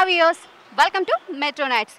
Hi viewers, welcome to Metro Nights.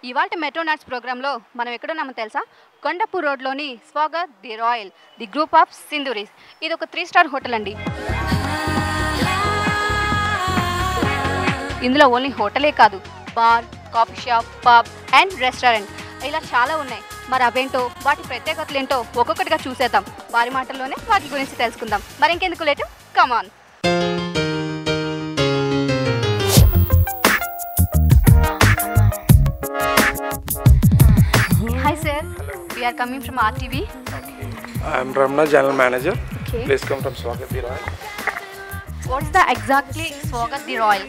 ఇవాల్టి Metro Nights ప్రోగ్రాంలో మనం ఎక్కడున్నామో తెలుసా? కొండపూర్ రోడ్లోని Swagath the royal the group of Sindhuris. ఇది ఒక 3-స్టార్ హోటల్ అండి. ఇందులో ఓన్లీ హోటలే కాదు, bar, coffee shop, pub and restaurant ఇలా చాలా ఉన్నాయి. మరి అవేంటో, వాటి ప్రత్యేకతలు ఏంటో ఒక్కొక్కటిగా చూసేద్దాం. వారి మాటల్లోనే వాటి గురించి తెలుసుకుందాం. మరి ఇంకెందుకు late, come on. Hi sir, we are coming from RTV. Okay. I am Ramna, General Manager. Okay. Please come from Swagat the Royal. What's the exactly Swagat the Royal?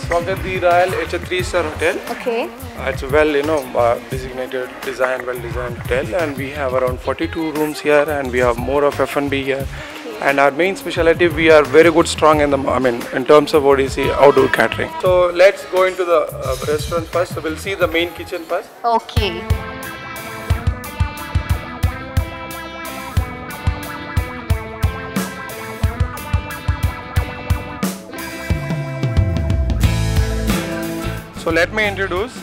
Swagat the Royal, it's a 3-star hotel. Okay. It's well, designated, well-designed hotel, and we have around 42 rooms here, and we have more of F&B here. Okay. And our main specialty, we are very good, strong in terms of what you see, outdoor catering. So let's go into the restaurant first. So we'll see the main kitchen first. Okay. So let me introduce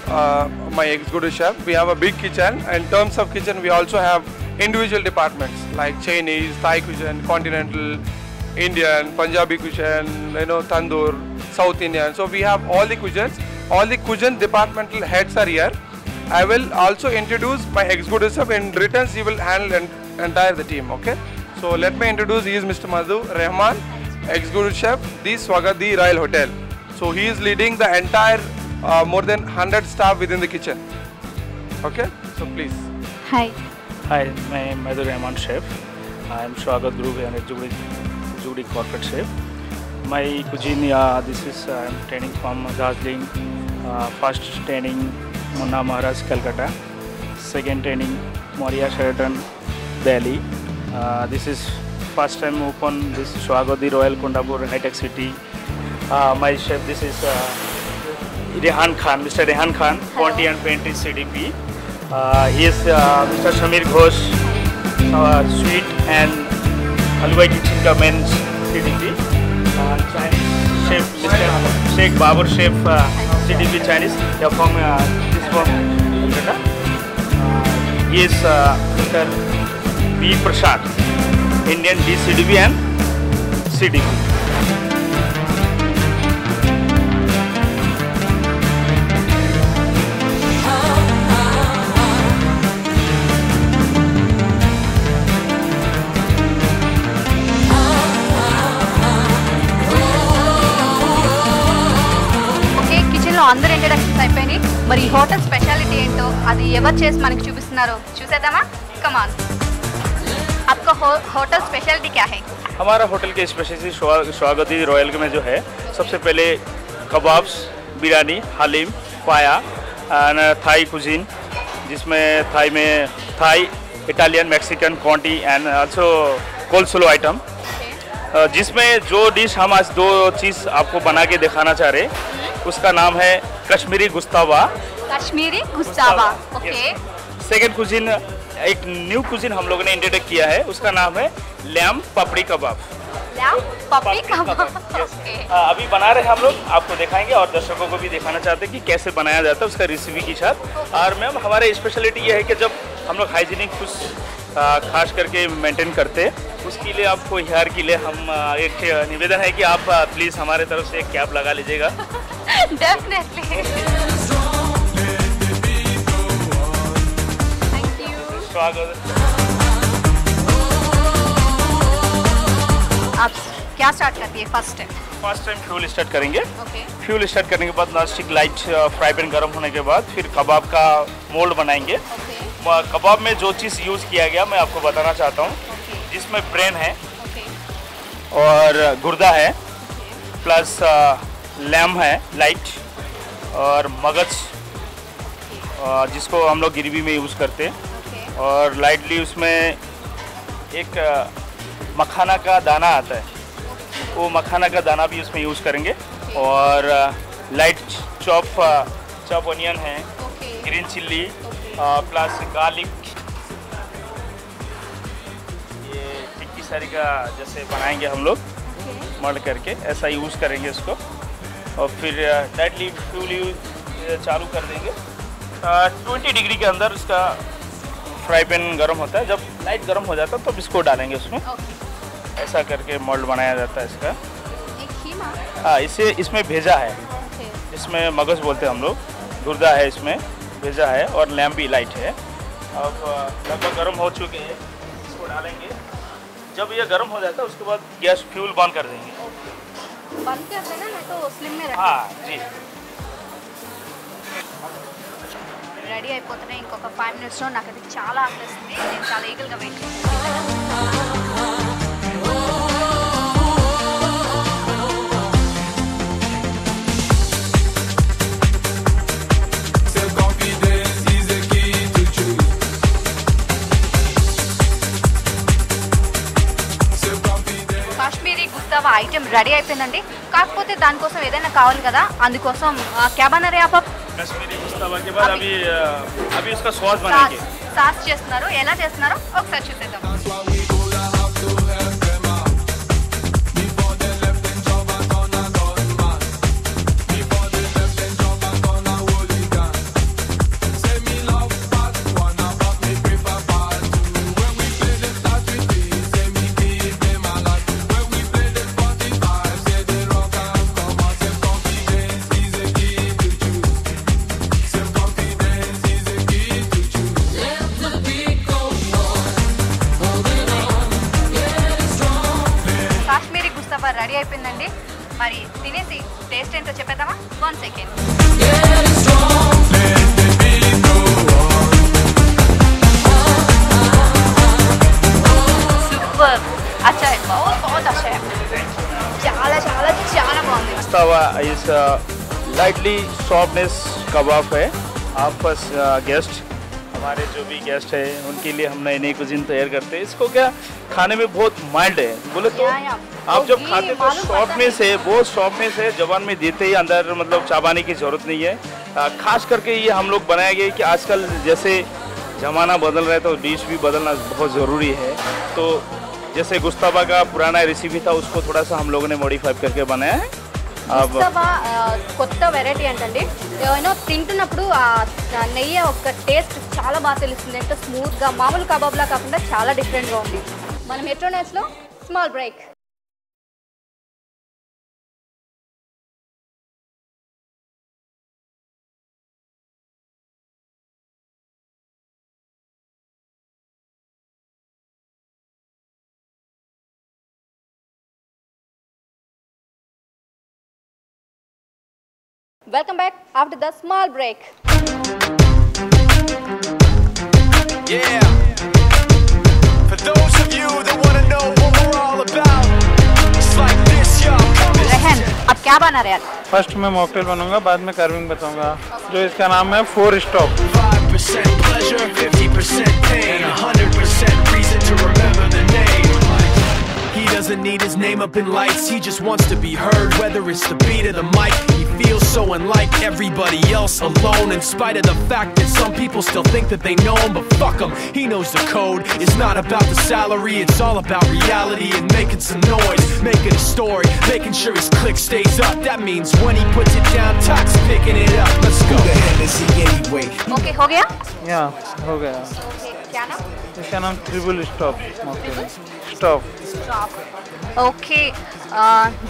my executive chef. We have a big kitchen. In terms of kitchen, we also have individual departments like Chinese, Thai cuisine, continental, Indian, Punjabi cuisine, tandoor, South Indian. So we have all the cuisines. All the cuisine departmental heads are here. I will also introduce my executive chef. In return, he will handle entire the team. Okay. So let me introduce. He is Mr. Madhu Rahman, executive chef, the Swagat the Royal Hotel. So he is leading the entire more than 100 staff within the kitchen. Okay, so please. Hi. Hi, my name is Madhu Rahman Chef. I am Swagat Group and executive corporate chef. My cuisine, this is I am training from Darjeeling. First training Munna Maharaj, Calcutta. Second training Moria Sheraton, Delhi. This is first time open this Swagat the Royal Kondapur High Tech City. My chef, this is Rehan Khan, Mr. Rehan Khan, Quantity and Painting CDP. He is Mr. Shamir Ghosh, Sweet and Halwai Kitchen ka main CDP. Chinese chef, Mr. Sheikh Babur Chef, CDP Chinese. They are from this from Calcutta. He is Mr. B. Prasad, Indian DCDP and CDP. అందరూ introductions అయిపోయినాయి. మరి ఈ hotel speciality ఏంటో, అది ఎవరు చేసి మనకి చూపిస్తున్నారో చూసేద్దామా? కమాన్. आपका होटल स्पेशलिटी क्या है? हमारा होटल की स्पेशलिटी स्वागत रॉयल में जो है, सबसे पहले kebabs, biryani, haleem, paya, Thai cuisine, जिसमें थाई में थाई, इटालियन, मैक्सिकन, क्वांटी एंड आल्सो कोल्सलो आइटम, जिसमें जो डिश हम आज 2 चीज़ आपको बना के दिखाना चाह रहे हैं, उसका नाम है Kashmiri gushtaba. Kashmiri gushtaba, okay. Second cuisine, एक न्यू कुजीन हम लोगों ने इंट्रोडक्ट किया है, उसका नाम है लैम पपड़ी कबाब। लैम पपड़ी कबाब, ओके। अभी बना रहे हम लोग, आपको दिखाएंगे और दर्शकों को भी दिखाना चाहते हैं कि कैसे बनाया जाता है, उसका रेसिपी के साथ। और मैम हमारे स्पेशलिटी ये है कि जब हम लोग हाइजीनिक कुछ खास करके मेंटेन करते हैं, उसके लिए आपको हियर के लिए हम एक निवेदन है कि आप प्लीज़ हमारे तरफ से एक कैब लगा लीजिएगा। डेफिनेटली। Thank you. स्वागत। आप क्या स्टार्ट करती है फर्स्ट टाइम फ्यूल स्टार्ट करेंगे। ओके। फ्यूल स्टार्ट करने के बाद नॉनस्टिक लाइट फ्राई पैन गर्म होने के बाद फिर कबाब का मोल्ड बनाएंगे। ओके। कबाब में जो चीज़ यूज़ किया गया मैं आपको बताना चाहता हूँ, जिसमें ब्रेन है और गुर्दा है, प्लस लैम है लाइट, और मगज जिसको हम लोग ग्रेवी में यूज़ करते हैं, और लाइटली उसमें एक मखाना का दाना आता है, वो मखाना का दाना भी उसमें यूज़ करेंगे और लाइट चॉप ऑनियन है, ग्रीन चिल्ली प्लस गार्लिक, ये टिक्की सारी का जैसे बनाएंगे हम लोग मर्ड करके, ऐसा यूज़ करेंगे इसको। और फिर डायरेक्टली फ्यूल यूज चालू कर देंगे। 20 डिग्री के अंदर इसका फ्राई पैन गर्म होता है, जब लाइट गर्म हो जाता है तो इसको डालेंगे उसमें। ऐसा करके मोल्ड बनाया जाता है इसका। हाँ, इसमें भेजा है, इसमें मगज बोलते हैं हम लोग, गुर्दा है इसमें, भेजा है और लैम्प भी लाइट है। अब लगभग गर्म हो चुके हैं, इसको डालेंगे। जब ये गर्म हो जाता है उसके बाद गैस फ्यूल बंद कर देंगे। बंद कर देना, नहीं तो स्लिम में रखें। हाँ जी। రెడీ అయిపోతున్నాయి ఇంకొక 5 మినిట్స్లో। నాకైతే చాలా ఆకలిస్తుంది, నేను చాలా ఈగల్గా వెయిట్ చేస్తున్నాను. కాశ్మీరీ గుస్తావా ఐటెం రెడీ అయిపోయిందండి. కాకపోతే దానికోసం ఏదైనా కావాలి కదా, అందుకోసం क्या बना रहे आप? कश्मीरी गुस्तावा के बाद अभी उसका सॉस बनाएंगे। సాస్ చేస్తున్నారు, ఎలా చేస్తున్నారో ఒకసారి చూసేద్దాం. రెడీ అయిపోయిందండి. మరి తినేసి టేస్ట్ ఏంటో చెప్పేద్దామా? 1 సెకండ్. సూపర్, अच्छा है, बहुत अच्छा है, చాలా చాలా చాలా బాగుంది. गुस्तावा इस लाइटली सॉफ्टनेस कबाब है। आप गेस्ट, हमारे जो भी गेस्ट है उनके लिए हम नई नई कुजीन तैयार करते हैं। इसको क्या खाने में बहुत माइल्ड है, बोले तो आप जब खाते तो सॉफ्टनेस है, जबान में देते ही अंदर मतलब चबाने की ज़रूरत नहीं है। खास करके ये हम लोग बनाए गए कि आजकल जैसे ज़माना बदल रहा है तो डिश भी बदलना बहुत ज़रूरी है। तो जैसे गुस्तावा का पुराना रेसिपी था उसको थोड़ा सा हम लोगों ने मॉडिफाई करके बनाया है। గుస్తావా కొత్త వెరైటీ అంటండి. ఏమైనా తింటున్నప్పుడు నెయ్యి ఒక టేస్ట్ చాలా బాగా తెలుస్తుంది. అంటే స్మూత్గా మామూలు కబాబ్లా కాకుండా చాలా డిఫరెంట్గా ఉంది. మన మెట్రోనెట్స్లో small break. Welcome back after the small break. Yeah. For those of you that want to know what we're all about, it's like this, y'all. रेहन, अब क्या बना रहे हैं? फर्स्ट मैं मॉकटेल बनाऊंगा, बाद में कार्विंग बताऊंगा, जो इसका नाम है 4 stop. 5% pleasure, 50% pain, 100% reason to remember the name. He doesn't need his name up in lights, he just wants to be heard, whether it's the beat of the mic. He feels so unlike everybody else, alone, in spite of the fact that some people still think that they know him, but fuck him, he knows the code. It's not about the salary, it's all about reality and making some noise, making a story, making sure his click stays up. That means when he puts it down, Tox picking it up. Let's go. Who the hell is he anyway? Okay, हो गया? या हो गया। Okay, क्या नाम? इसका नाम triple stop mocktail stop. Okay,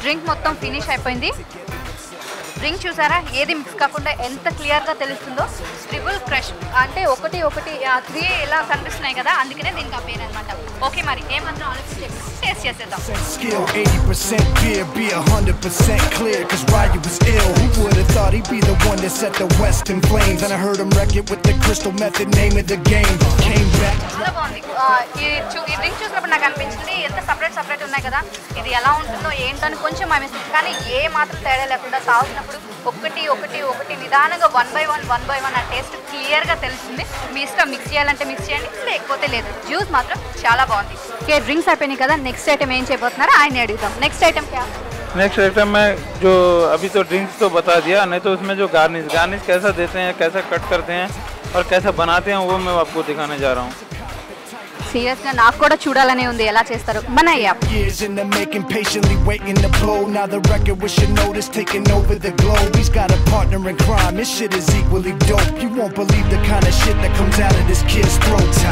drink మొత్తం ఫినిష్ అయిపోయింది. డ్రింక్ చూసారా, ఏది మిక్స్ కాకుండా ఎంత క్లియర్గా తెలుస్తుందో. ట్రిపుల్ క్రష్ అంటే ఒకటి 3 ఇలా కనిపిస్తున్నాయి కదా, అందుకనే దీనికి ఆ పేరు అనమాట. ఓకే, మరి ఏమాత్రం ఆలోచించి టేస్ట్ చేసేద్దాం. Skill 80% beer, be 100% clear, cause Ryu was ill. Who would've thought he'd be the one that set the West in flames? And I heard him wreck it with the crystal method, name of the game. Came back. చాలా బాగుంది. ఈ drink చూసినప్పుడు నాకు అనిపించింది ఎంత separate ఉన్నాయి కదా, ఇది ఎలా ఉంటుందో ఏంటని కొంచెం అనిపిస్తుంది. కానీ ఏ మాత్రం తేడా లేకుండా తాగుతున్నప్పుడు చూసినప్పుడు ఒకటి ఒకటి ఒకటి నిదానంగా 1 by 1 ఆ టేస్ట్ క్లియర్గా తెలుస్తుంది. మీ ఇష్టం, మిక్స్ చేయాలంటే మిక్స్ చేయండి, లేకపోతే లేదు. జ్యూస్ మాత్రం చాలా బాగుంది. ఓకే, డ్రింక్స్ అయిపోయినాయి కదా, నెక్స్ట్ ఐటమ్ ఏం చేయబోతున్నారో ఆయన అడుగుదాం. నెక్స్ట్ ఐటమ్ క్యా? नेक्स्ट आइटम में जो अभी तो ड्रिंक्स तो बता दिया, नहीं तो उसमें जो गार्निश कैसा देते हैं, कैसा कट करते हैं और कैसा बनाते हैं वो मैं आपको दिखाने जा रहा हूँ. సీరియస్గా నాకు కూడా చూడాలనే ఉంది ఎలా చేస్తారు. మనయ్య Years in the making, patiently waiting to blow. Now the record with your notice taking over the globe. He's got a partner in crime, his shit is equally dope. You won't believe the kind of shit that comes out of this kid's throat.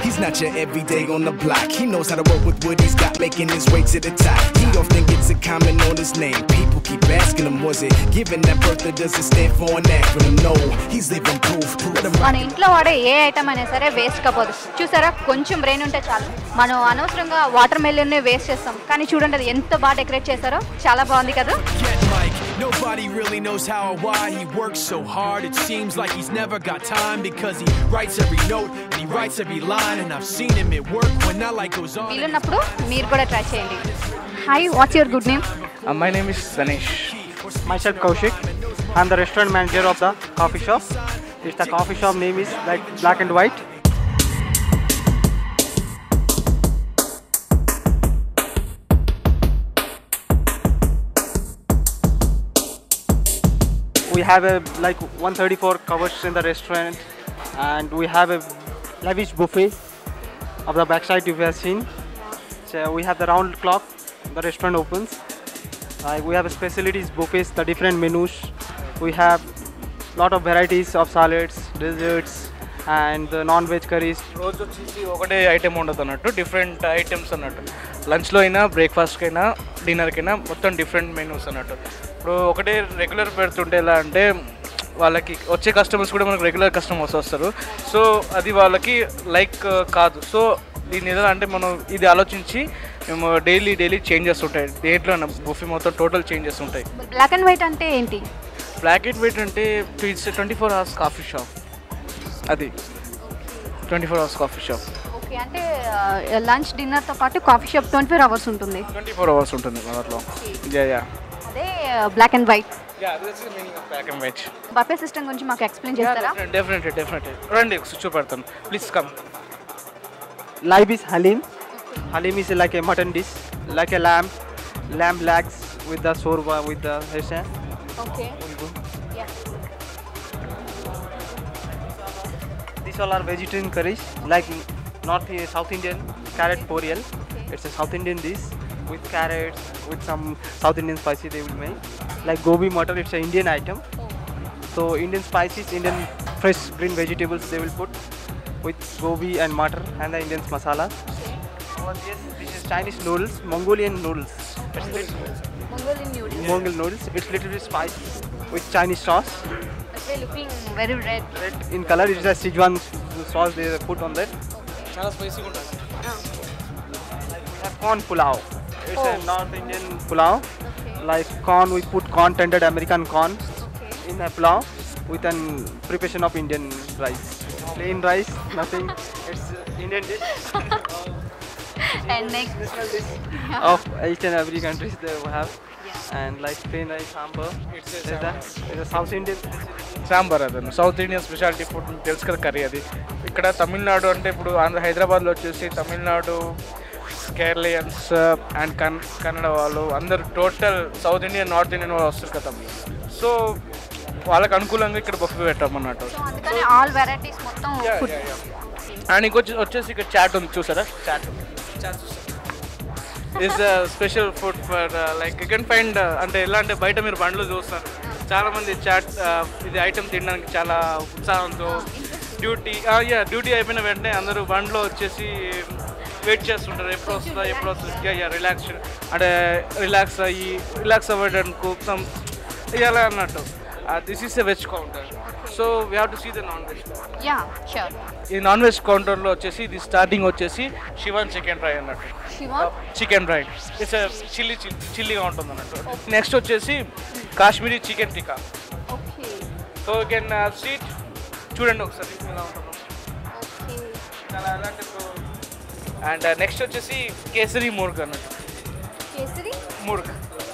He's not your everyday on the block. He knows how to work with what he's got, making his way to the top. He often gets a comment on his name. People keep asking him, was it given that birth or does it stand for an acronym? No, he's living proof. మన ఇంట్లో వాడే ఏ item అయినా సరే waste కాపోదు. చూసారా, కొంచెం brain ఉంటే చాలు. మనం అనవసరంగా వాటర్ మెలన్ వేస్ట్ చేస్తాం, కానీ చూడండి అది ఎంత బాగా డెకరేట్ చేశారో, చాలా బాగుంది కదా. Nobody really knows how or why he works so hard. It seems like he's never got time because he writes every note and he writes every line, and I've seen him at work when that light goes on. వీలున్నప్పుడు మీరు కూడా try చేయండి. Hi, what's your good name? My name is Ganesh. Myself Kaushik. I'm the restaurant manager of the coffee shop. The coffee shop name is like Black and White. We have like 134 covers in the restaurant, and we have a lavish buffet of the backside you have seen. So we have the round clock. The restaurant opens. We have specialties buffets, the different menus. We have lot of varieties of salads, desserts, and the non-veg curries. రోజు వచ్చేసి ఒకటే item ఉండదు అన్నట్టు, different items అన్నట్టు. లంచ్లో అయినా, బ్రేక్ఫాస్ట్కి అయినా, డిన్నర్కి అయినా మొత్తం డిఫరెంట్ మెనూస్ అన్నట్టు. ఇప్పుడు ఒకటే రెగ్యులర్ పెడుతుంటే ఎలా అంటే వాళ్ళకి వచ్చే కస్టమర్స్ కూడా మనకు రెగ్యులర్ కస్టమర్స్ వస్తారు. సో అది వాళ్ళకి లైక్ కాదు. సో దీని ఏదైనా అంటే మనం ఇది ఆలోచించి మేము డైలీ చేంజెస్ ఉంటాయి. దేంట్లో బుఫే మొత్తం టోటల్ చేంజెస్ ఉంటాయి. బ్లాక్ అండ్ వైట్ అంటే ఏంటి? బ్లాక్ అండ్ వైట్ అంటే ఇట్స్ 24 hours కాఫీ షాప్. అది 24 hours కాఫీ షాప్. ఓకే, అంటే లంచ్ డిన్నర్తో పాటు కాఫీ షాప్ 24 hours ఉంటుంది. 24 hours ఉంటుంది దాంట్లో. అదే black and white. Black and white buffet system గురించి మాకు ఎక్స్ప్లెయిన్ చేస్తారా? డెఫినెట్లీ రండి, చూపెడతాను. Please come. Live is halim. Halim is like a mutton dish, like a lamb legs with the shorba, with the hesha. Okay. These all are vegetarian curries, like South Indian carrot poriyal. It's a South Indian dish with carrots, with some South Indian spices they will make. Like gobi mutton, it's an Indian item. So Indian spices, Indian fresh green vegetables they will put with gobi and mutton and the Indian masala. Yes, this is Chinese noodles, Mongolian noodles. Mongol noodles. It's little bit spicy with Chinese sauce. They're looking very red. Red in color. It's a Sichuan sauce they put on that. చాలా స్పైసీగా ఉంటుంది. We have corn pulao. It's a North Indian pulao. Like corn, we put corn tendered American corn in a pulao with an preparation of Indian rice. Plain rice, nothing. It's Indian dish. And next Of each and every countries they have. And like plain rice sambar. It's a South Indian. Sambar అదను South Indian speciality food తెలుసు కదా, curry అది. ఇక్కడ తమిళనాడు అంటే ఇప్పుడు హైదరాబాద్లో వచ్చేసి Tamil Nadu, కేరళియన్స్ and Kannada వాళ్ళు అందరు total south Indian, north Indian వాళ్ళు వస్తారు కదా. సో వాళ్ళకి అనుకూలంగా ఇక్కడ బఫే పెట్టామన్నట్టు. ఆల్ వెరైటీస్ మొత్తం ఫుడ్. అండ్ ఇంకొచ్చి వచ్చేసి ఇక్కడ చాట్ ఉంది, చూసారా? Chaat is special food for like you can find. అంటే ఎలా అంటే బయట మీరు బండ్లు చూస్తారు, చాలామంది చాట్ ఇది ఐటెం తినడానికి చాలా ఉత్సాహంతో డ్యూటీ అయిపోయిన వెంటనే అందరూ బండ్లో వచ్చేసి వెయిట్ చేస్తుంటారు, ఎప్పుడు వస్తుందా రిలాక్స్ అంటే రిలాక్స్ అవ్వడానికి ఇలా అన్నట్టు. This is a veg counter. So we have to see the non veg. ఈ నాన్ వెజ్ కౌంటర్లో వచ్చేసి ఇది స్టార్టింగ్ వచ్చేసి శివన్ చికెన్ ఫ్రై అన్నట్టు. చికెన్ ఫ్రై ఇట్స్ చిల్లీగా ఉంటుంది అన్నట్టు. నెక్స్ట్ వచ్చేసి Kashmiri chicken tikka. So you can see it, చూడండి ఒకసారి ఎలా ఉంటుందో చాలా అలాంటి. అండ్ నెక్స్ట్ వచ్చేసి కేసరి ముర్గ్ అన్నట్టు.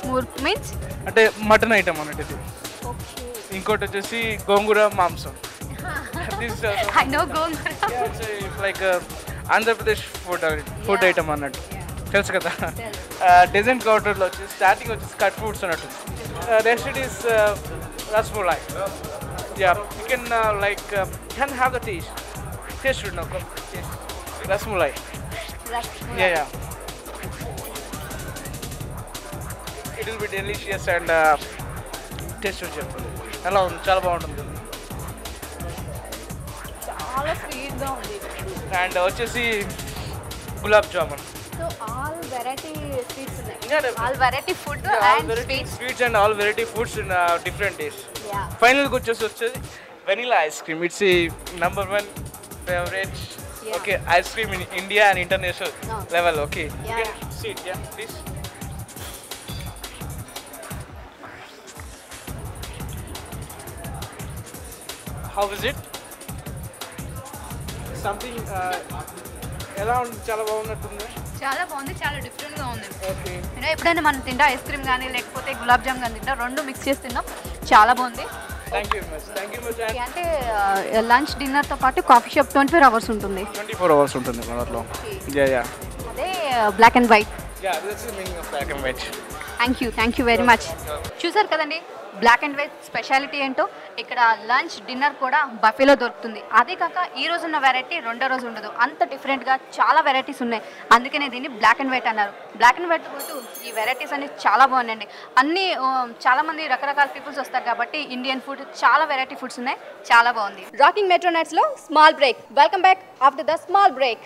మూర్ మీన్స్ అంటే మటన్ ఐటమ్ అన్నట్టు ఇది. ఇంకోటి వచ్చేసి గోంగూర మాంసం. I know gongura. Like Andhra Pradesh food item అన్నట్టు తెలుసు కదా. డెజర్ట్ కౌంటర్లో వచ్చేసి స్టార్టింగ్ వచ్చేసి కట్ ఫ్రూట్స్ అన్నట్టు. Next it is rasmalai. Yeah you can like can have the taste no rasmalai. Yeah it will B delicious and taste చెప్పండి ఎలా ఉంది. చాలా బాగుంటుంది చాలా స్వీట్గా ఉంది. అండ్ వచ్చేసి gulab jamun. So all variety sweets ఉన్నాయి. Yeah, all variety food and sweets. Sweets and all variety foods in different days. Yeah ఫైనల్గా వచ్చేసి vanilla ice cream. It's number 1 favourite. Okay ice cream in India and international level. Okay seat yeah please. How is it something ఎలా ఉంది? చాలా బాగున్నట్టుంది. చాలా బాగుంది, చాలా డిఫరెంట్గా ఉంది. ఓకే ఎప్పుడైనా మనం తింటా ఐస్ క్రీమ్ కానీ లేకపోతే గులాబ్ జామ్ కానీ తింటా, రెండు మిక్స్ చేసి తిన్నాం. చాలా బాగుంది. Thank you much. అంటే లంచ్ డిన్నర్తో పాటు కాఫీ షాప్ 24 hours ఉంటుంది. 24 hours ఉంటుంది మన దాంట్లో. యా అదే black and white. Ya this is meaning of black and white. Thank you very much. చూసారు కదండి బ్లాక్ అండ్ వైట్ స్పెషాలిటీ ఏంటో. ఇక్కడ లంచ్ డిన్నర్ కూడా బఫేలో దొరుకుతుంది. అదే కాక ఈ రోజు ఉన్న వెరైటీ రెండో రోజు ఉండదు. అంత డిఫరెంట్గా చాలా వెరైటీస్ ఉన్నాయి. అందుకనే దీన్ని బ్లాక్ అండ్ వైట్ అన్నారు. బ్లాక్ అండ్ వైట్ పాటు ఈ వెరైటీస్ అన్ని చాలా బాగున్నాయండి. అన్నీ చాలామంది రకరకాల పీపుల్స్ వస్తారు కాబట్టి ఇండియన్ ఫుడ్ చాలా వెరైటీ ఫుడ్స్ ఉన్నాయి. చాలా బాగుంది. రాకింగ్ మెట్రో నైట్స్లో small break. Welcome back after the small break.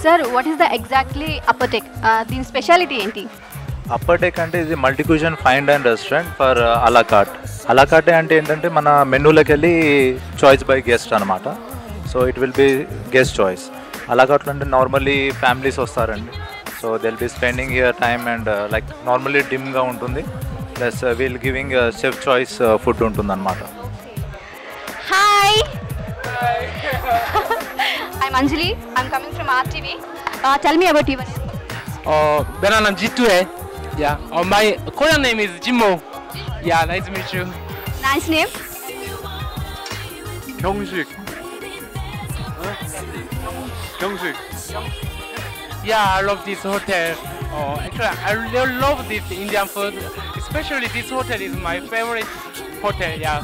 Sir what is the exactly upper deck? దీని స్పెషాలిటీ ఏంటి? అప్పర్ డెక్ అంటే ఇది multi cuisine fine dine restaurant for a la carte. A la carte అంటే ఏంటంటే మన మెనూలోకి వెళ్ళి చాయిస్ బై గెస్ట్ అనమాట. So it will be guest choice. అలాకాట్లో అంటే నార్మల్లీ ఫ్యామిలీస్ వస్తారండి. So they will be spending here time and like normally డిమ్గా ఉంటుంది. Plus we'll giving chef choice food ఉంటుంది అనమాట. Hi, I'm Anjali. I'm coming from RTV. Tell me about your name. Banana Jitu hai. Yeah. My Korean name is Jimmo. Yeah, nice to meet you. Nice name. 경식. 경식. Yeah, I love this hotel. Actually, I really love this Indian food. Especially this hotel is my favorite hotel. Yeah.